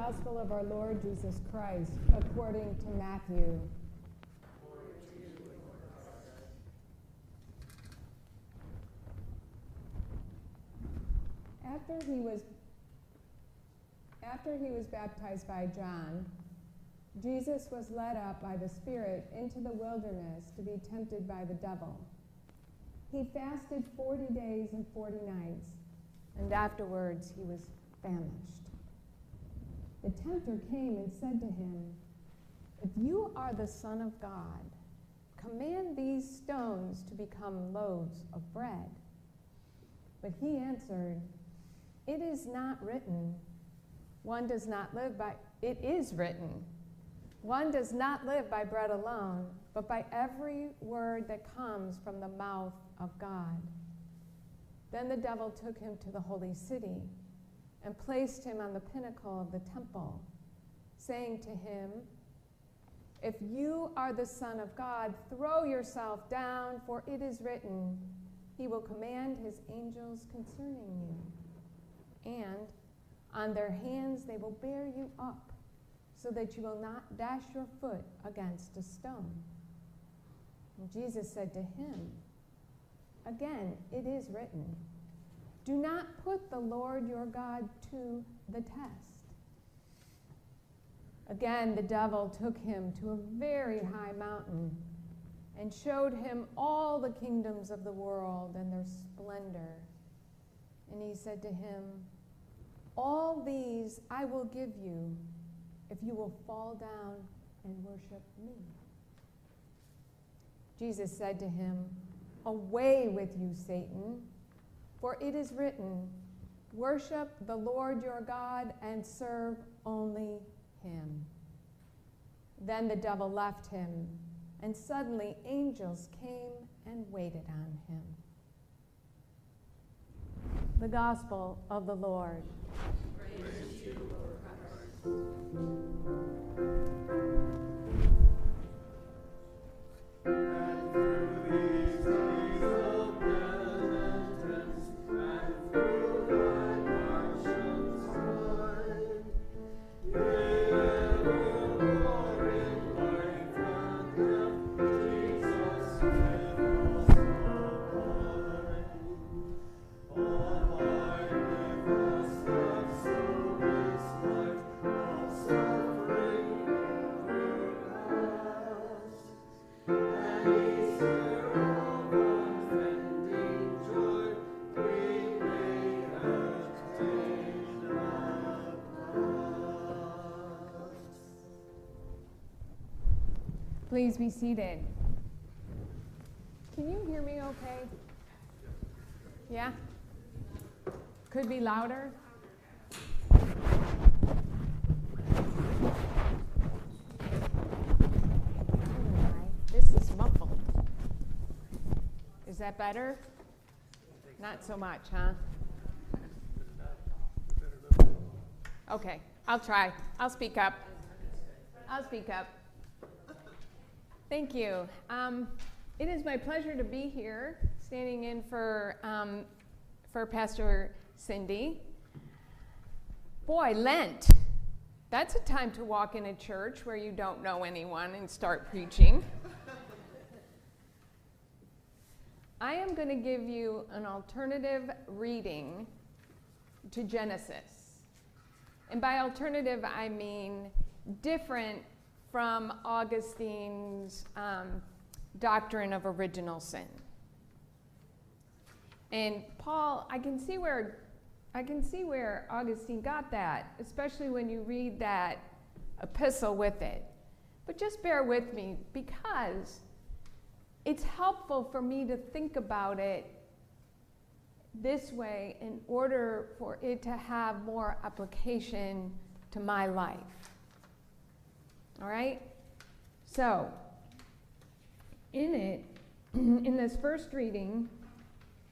Gospel of our Lord Jesus Christ, according to Matthew. After he was baptized by John, Jesus was led up by the Spirit into the wilderness to be tempted by the devil. He fasted 40 days and 40 nights, and afterwards he was famished. The tempter came and said to him, "If you are the Son of God, command these stones to become loaves of bread." But he answered, "It is not written, one does not live by, it is written, one does not live by bread alone, but by every word that comes from the mouth of God." Then the devil took him to the holy city and placed him on the pinnacle of the temple, saying to him, "If you are the Son of God, throw yourself down, for it is written, he will command his angels concerning you, and on their hands they will bear you up, so that you will not dash your foot against a stone." And Jesus said to him, "Again, it is written, do not put the Lord your God to the test." Again, the devil took him to a very high mountain and showed him all the kingdoms of the world and their splendor. And he said to him, "All these I will give you if you will fall down and worship me." Jesus said to him, "Away with you, Satan, for it is written, worship the Lord your God and serve only him." Then the devil left him, and suddenly angels came and waited on him. The Gospel of the Lord. Praise to you, Lord Christ. Please be seated. Can you hear me okay? Yeah? Could be louder? Oh my, this is muffled. Is that better? Not so much, huh? Okay, I'll try. I'll speak up. Thank you. It is my pleasure to be here, standing in for Pastor Cindy. Boy, Lent. That's a time to walk in a church where you don't know anyone and start preaching. I am going to give you an alternative reading to Genesis. And by alternative, I mean different from Augustine's doctrine of original sin. And Paul, I can see where Augustine got that, especially when you read that epistle with it. But just bear with me, because it's helpful for me to think about it this way in order for it to have more application to my life. All right? So, in this first reading,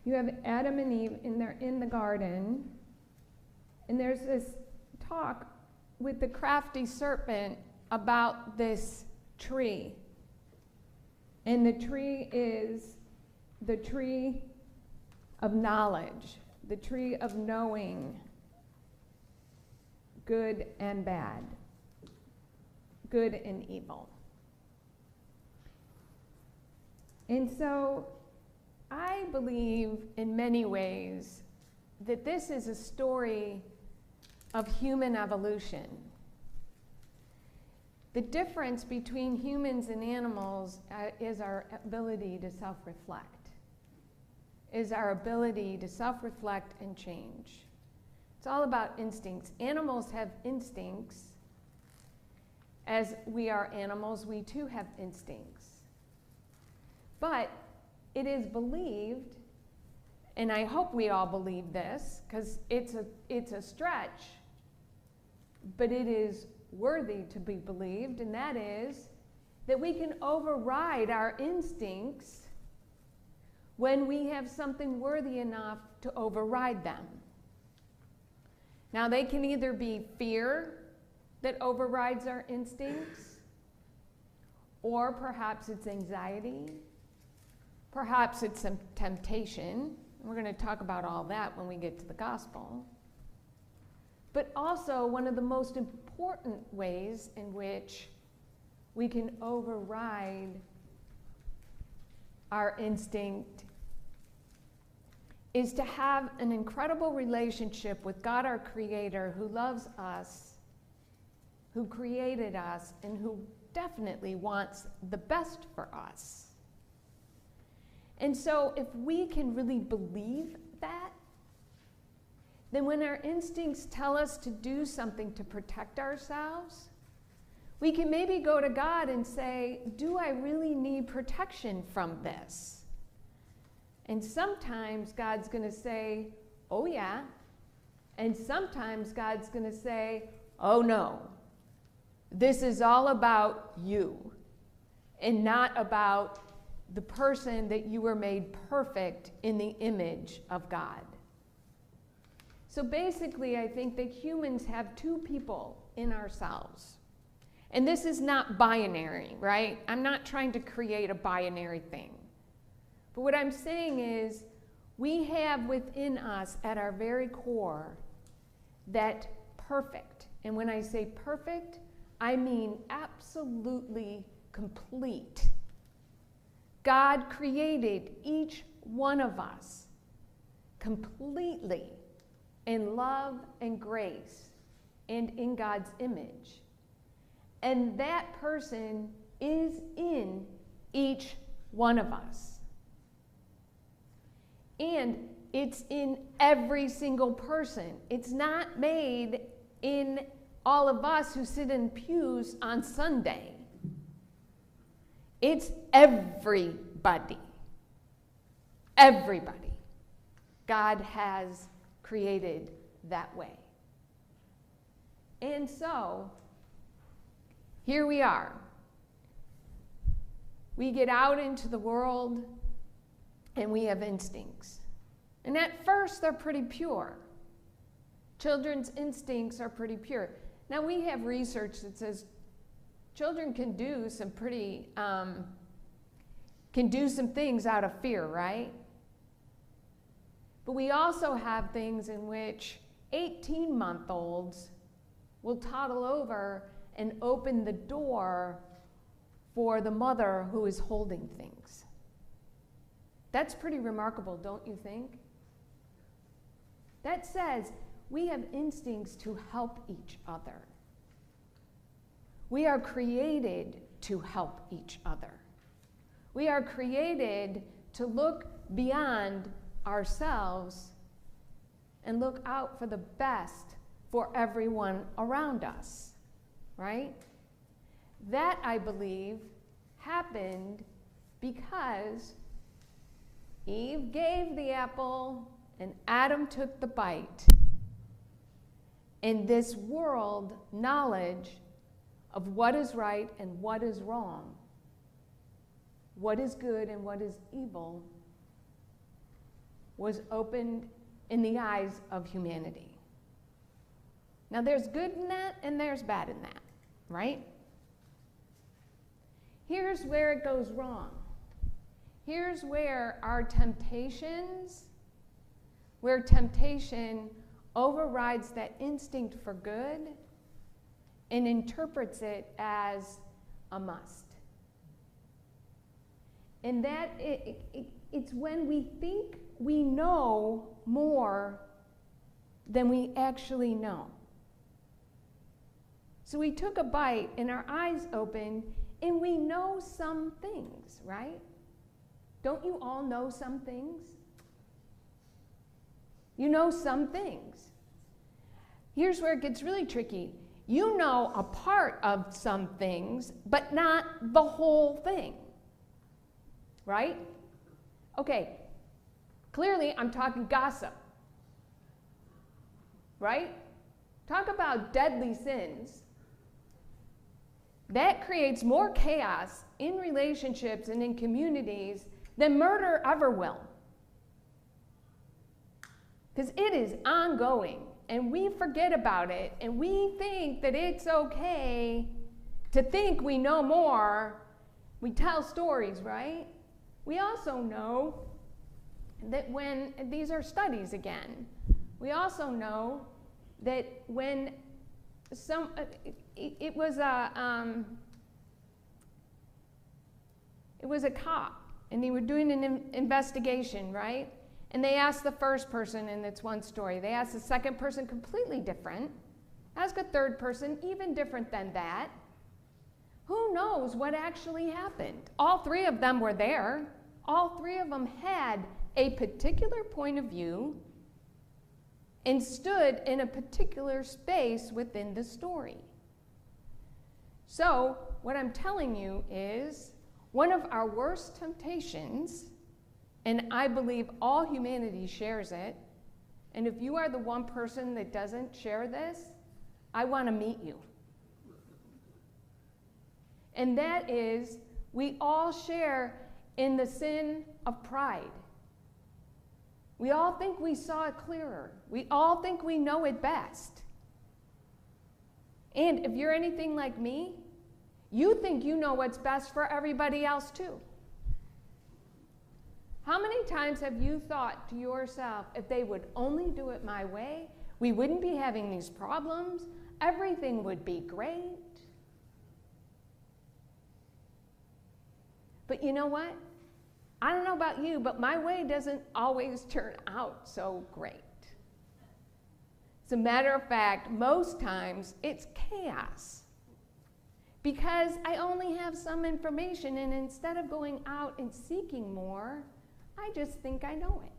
you have Adam and Eve in the garden, and there's this talk with the crafty serpent about this tree. And the tree is the tree of knowledge, the tree of knowing good and bad, good and evil. And so I believe in many ways that this is a story of human evolution. The difference between humans and animals is our ability to self-reflect, is our ability to self-reflect and change. It's all about instincts. Animals have instincts. As we are animals, we too have instincts. But it is believed, and I hope we all believe this, because it's a stretch, but it is worthy to be believed, and that is that we can override our instincts when we have something worthy enough to override them. Now, they can either be fear that overrides our instincts, or perhaps it's anxiety, perhaps it's some temptation. We're going to talk about all that when we get to the gospel. But also, one of the most important ways in which we can override our instinct is to have an incredible relationship with God, our Creator, who loves us, who created us, and who definitely wants the best for us. And so if we can really believe that, then when our instincts tell us to do something to protect ourselves, we can maybe go to God and say, do I really need protection from this? And sometimes God's going to say, oh yeah. And sometimes God's going to say, oh no. This is all about you and not about the person that you were made perfect in the image of God. So basically, I think that humans have two people in ourselves. And this is not binary, right? I'm not trying to create a binary thing. But what I'm saying is, we have within us, at our very core, that perfect. And when I say perfect, I mean absolutely complete. God created each one of us completely in love and grace and in God's image. And that person is in each one of us. And it's in every single person. It's not made in all of us who sit in pews on Sunday. It's everybody. Everybody. God has created that way. And so, here we are. We get out into the world and we have instincts. And at first, they're pretty pure. Children's instincts are pretty pure. Now, we have research that says children can do some things out of fear, right? But we also have things in which 18-month-olds will toddle over and open the door for the mother who is holding things. That's pretty remarkable, don't you think? That says we have instincts to help each other. We are created to help each other. We are created to look beyond ourselves and look out for the best for everyone around us, right? That, I believe, happened because Eve gave the apple and Adam took the bite. And this world knowledge of what is right and what is wrong, what is good and what is evil, was opened in the eyes of humanity. Now, there's good in that and there's bad in that, right? Here's where it goes wrong. Here's where our temptations, where temptation overrides that instinct for good and interprets it as a must. And that it's when we think we know more than we actually know. So we took a bite and our eyes opened and we know some things, right? Don't you all know some things? You know some things. Here's where it gets really tricky. You know a part of some things, but not the whole thing. Right? Okay. Clearly, I'm talking gossip. Right? Talk about deadly sins. That creates more chaos in relationships and in communities than murder ever will. Because it is ongoing, and we forget about it, and we think that it's okay to think we know more. We tell stories, right? We also know that when, these are studies again, we also know that when it was a cop, and they were doing an investigation, right? And they asked the first person, and it's one story. They asked the second person, completely different. Ask a third person, even different than that. Who knows what actually happened? All three of them were there. All three of them had a particular point of view and stood in a particular space within the story. So, what I'm telling you is, one of our worst temptations, and I believe all humanity shares it, and if you are the one person that doesn't share this, I want to meet you. And that is, we all share in the sin of pride. We all think we saw it clearer. We all think we know it best. And if you're anything like me, you think you know what's best for everybody else too. How many times have you thought to yourself, if they would only do it my way, we wouldn't be having these problems, everything would be great? But you know what? I don't know about you, but my way doesn't always turn out so great. As a matter of fact, most times it's chaos. Because I only have some information, and instead of going out and seeking more, I just think I know it.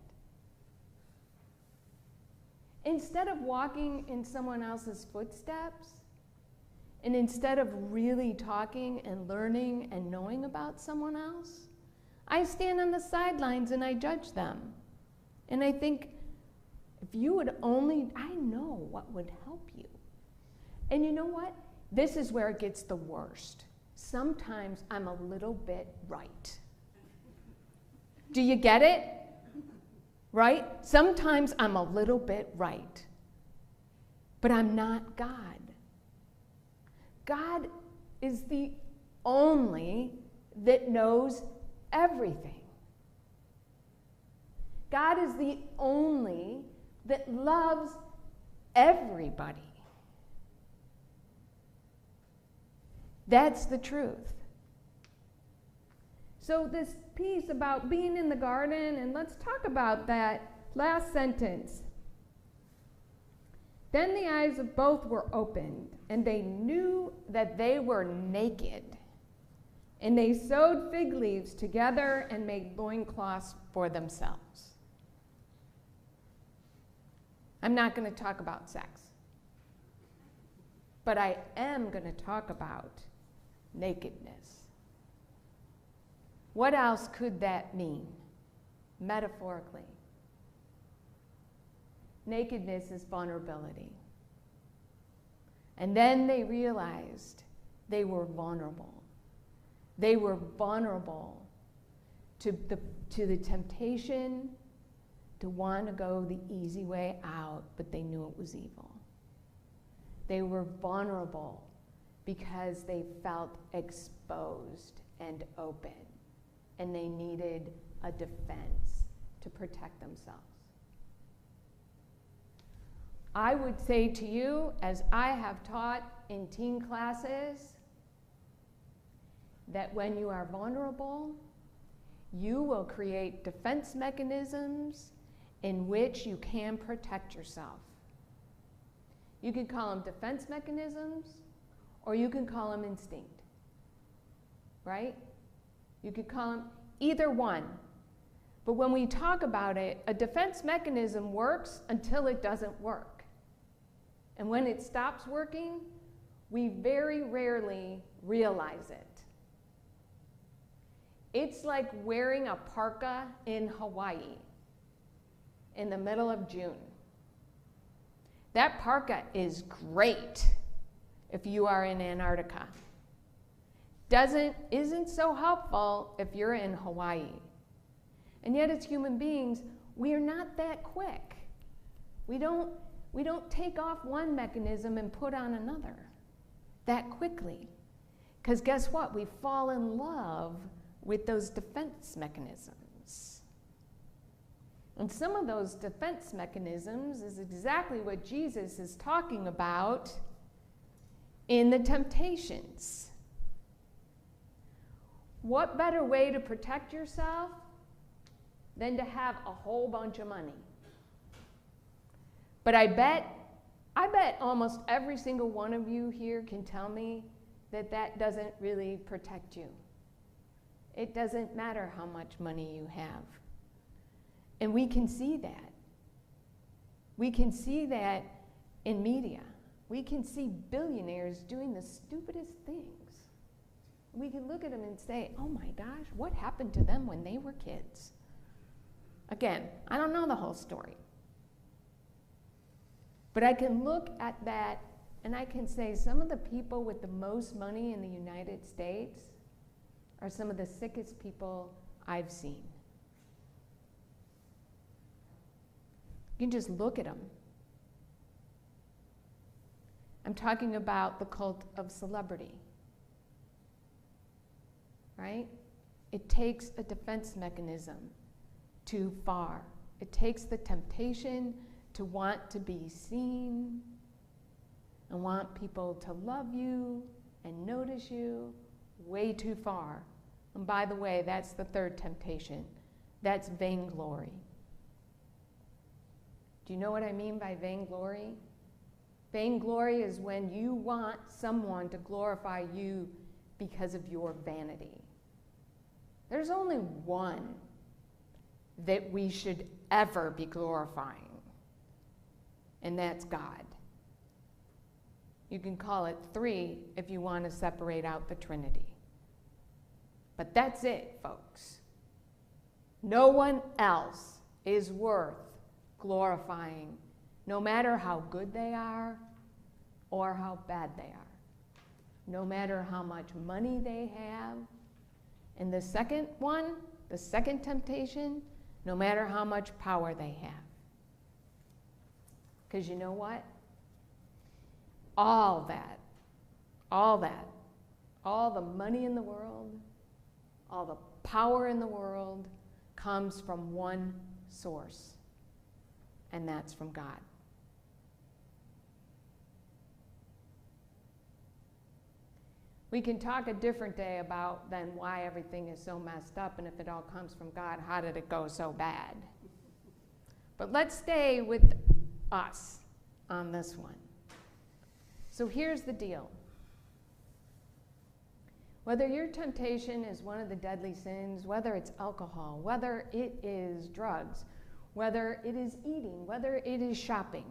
Instead of walking in someone else's footsteps, and instead of really talking and learning and knowing about someone else, I stand on the sidelines and I judge them. And I think, if you would only, I know what would help you. And you know what? This is where it gets the worst. Sometimes I'm a little bit right. Do you get it? Right? Sometimes I'm a little bit right. But I'm not God. God is the only that knows everything. God is the only that loves everybody. That's the truth. So this piece about being in the garden, and let's talk about that last sentence. Then the eyes of both were opened, and they knew that they were naked. And they sewed fig leaves together and made loincloths for themselves. I'm not going to talk about sex, but I am going to talk about nakedness. What else could that mean, metaphorically? Nakedness is vulnerability. And then they realized they were vulnerable. They were vulnerable to the temptation to want to go the easy way out, but they knew it was evil. They were vulnerable because they felt exposed and open, and they needed a defense to protect themselves. I would say to you, as I have taught in teen classes, that when you are vulnerable, you will create defense mechanisms in which you can protect yourself. You can call them defense mechanisms, or you can call them instinct, right? You could call them either one. But when we talk about it, a defense mechanism works until it doesn't work. And when it stops working, we very rarely realize it. It's like wearing a parka in Hawaii in the middle of June. That parka is great if you are in Antarctica. Isn't so helpful if you're in Hawaii. And yet as human beings, we are not that quick. We don't take off one mechanism and put on another that quickly. Because guess what? We fall in love with those defense mechanisms. And some of those defense mechanisms is exactly what Jesus is talking about in the temptations. What better way to protect yourself than to have a whole bunch of money? But I bet almost every single one of you here can tell me that that doesn't really protect you. It doesn't matter how much money you have. And we can see that. We can see that in media. We can see billionaires doing the stupidest things. We can look at them and say, oh my gosh, what happened to them when they were kids? Again, I don't know the whole story. But I can look at that and I can say some of the people with the most money in the United States are some of the sickest people I've seen. You can just look at them. I'm talking about the cult of celebrity, right? It takes a defense mechanism too far. It takes the temptation to want to be seen and want people to love you and notice you way too far. And by the way, that's the third temptation. That's vainglory. Do you know what I mean by vainglory? Vainglory is when you want someone to glorify you because of your vanity. There's only one that we should ever be glorifying, and that's God. You can call it three if you want to separate out the Trinity. But that's it, folks. No one else is worth glorifying, no matter how good they are or how bad they are, no matter how much money they have. And the second one, the second temptation, no matter how much power they have. Because you know what? All the money in the world, all the power in the world comes from one source, and that's from God. We can talk a different day about then why everything is so messed up, and if it all comes from God, how did it go so bad? But let's stay with us on this one. So here's the deal. Whether your temptation is one of the deadly sins, whether it's alcohol, whether it is drugs, whether it is eating, whether it is shopping,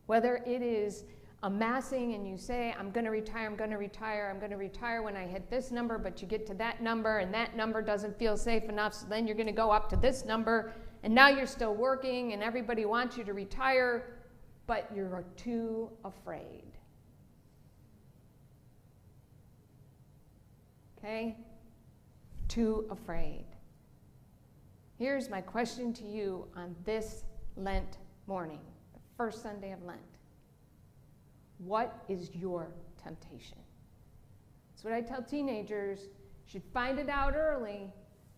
whether it is amassing and you say, I'm going to retire when I hit this number, but you get to that number and that number doesn't feel safe enough, so then you're going to go up to this number, and now you're still working and everybody wants you to retire, but you're too afraid. Okay? Too afraid. Here's my question to you on this Lent morning, the first Sunday of Lent. What is your temptation? That's what I tell teenagers. You should find it out early,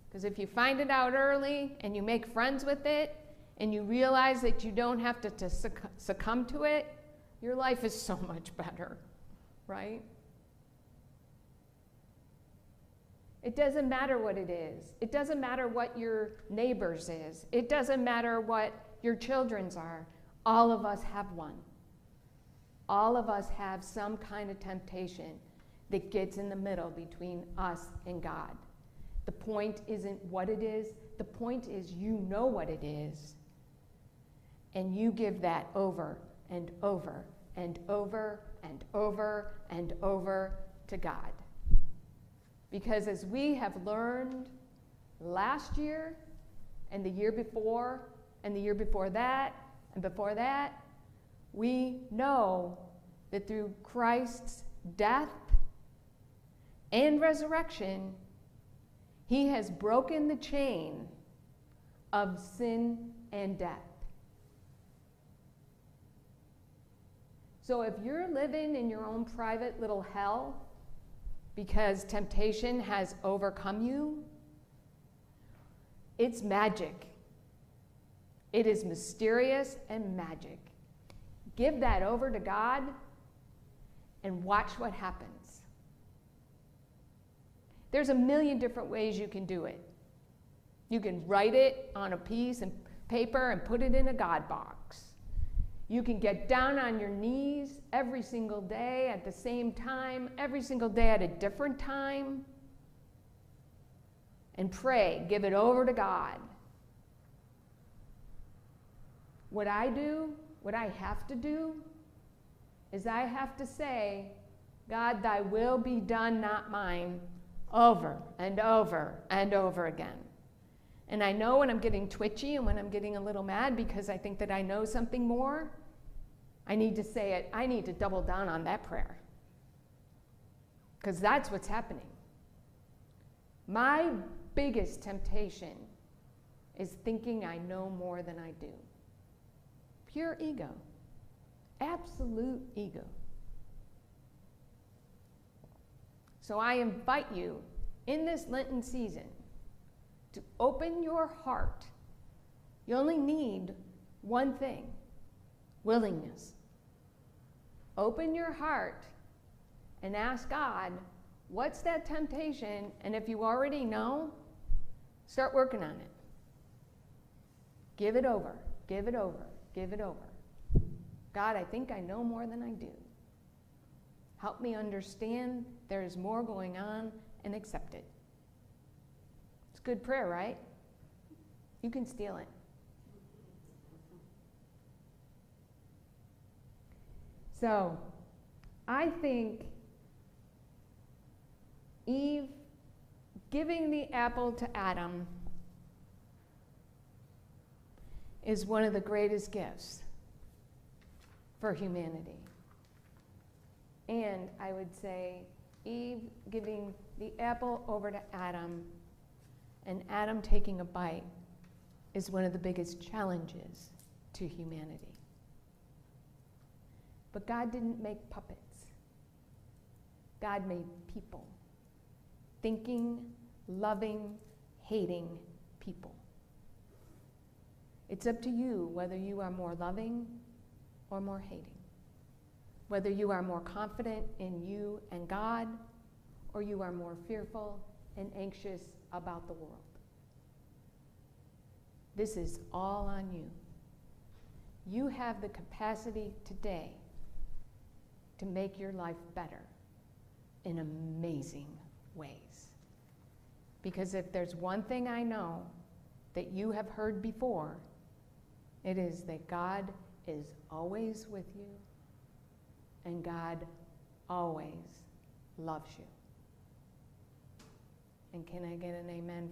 because if you find it out early and you make friends with it and you realize that you don't have to succumb to it, your life is so much better, right? It doesn't matter what it is. It doesn't matter what your neighbor's is. It doesn't matter what your children's are. All of us have one. All of us have some kind of temptation that gets in the middle between us and God. The point isn't what it is. The point is you know what it is, and you give that over and over and over and over and over to God. Because as we have learned last year and the year before and the year before that and before that, we know that through Christ's death and resurrection, he has broken the chain of sin and death. So if you're living in your own private little hell because temptation has overcome you, it's magic. It is mysterious and magic. Give that over to God and watch what happens. There's a million different ways you can do it. You can write it on a piece of paper and put it in a God box. You can get down on your knees every single day at the same time, every single day at a different time, and pray. Give it over to God. What I do, what I have to do, is I have to say, God, thy will be done, not mine, over and over and over again. And I know when I'm getting twitchy and when I'm getting a little mad because I think that I know something more, I need to say it. I need to double down on that prayer. Because that's what's happening. My biggest temptation is thinking I know more than I do. Pure ego. Absolute ego. So I invite you in this Lenten season to open your heart. You only need one thing: willingness. Open your heart and ask God, what's that temptation? And if you already know, start working on it. Give it over, give it over, give it over. God, I think I know more than I do. Help me understand there is more going on and accept it. It's good prayer, right? You can steal it. So, I think Eve giving the apple to Adam is one of the greatest gifts for humanity. And I would say Eve giving the apple over to Adam and Adam taking a bite is one of the biggest challenges to humanity. But God didn't make puppets. God made people. Thinking, loving, hating people. It's up to you whether you are more loving or more hating. Whether you are more confident in you and God, or you are more fearful and anxious about the world. This is all on you. You have the capacity today to make your life better in amazing ways. Because if there's one thing I know that you have heard before, it is that God is always with you and God always loves you. And can I get an amen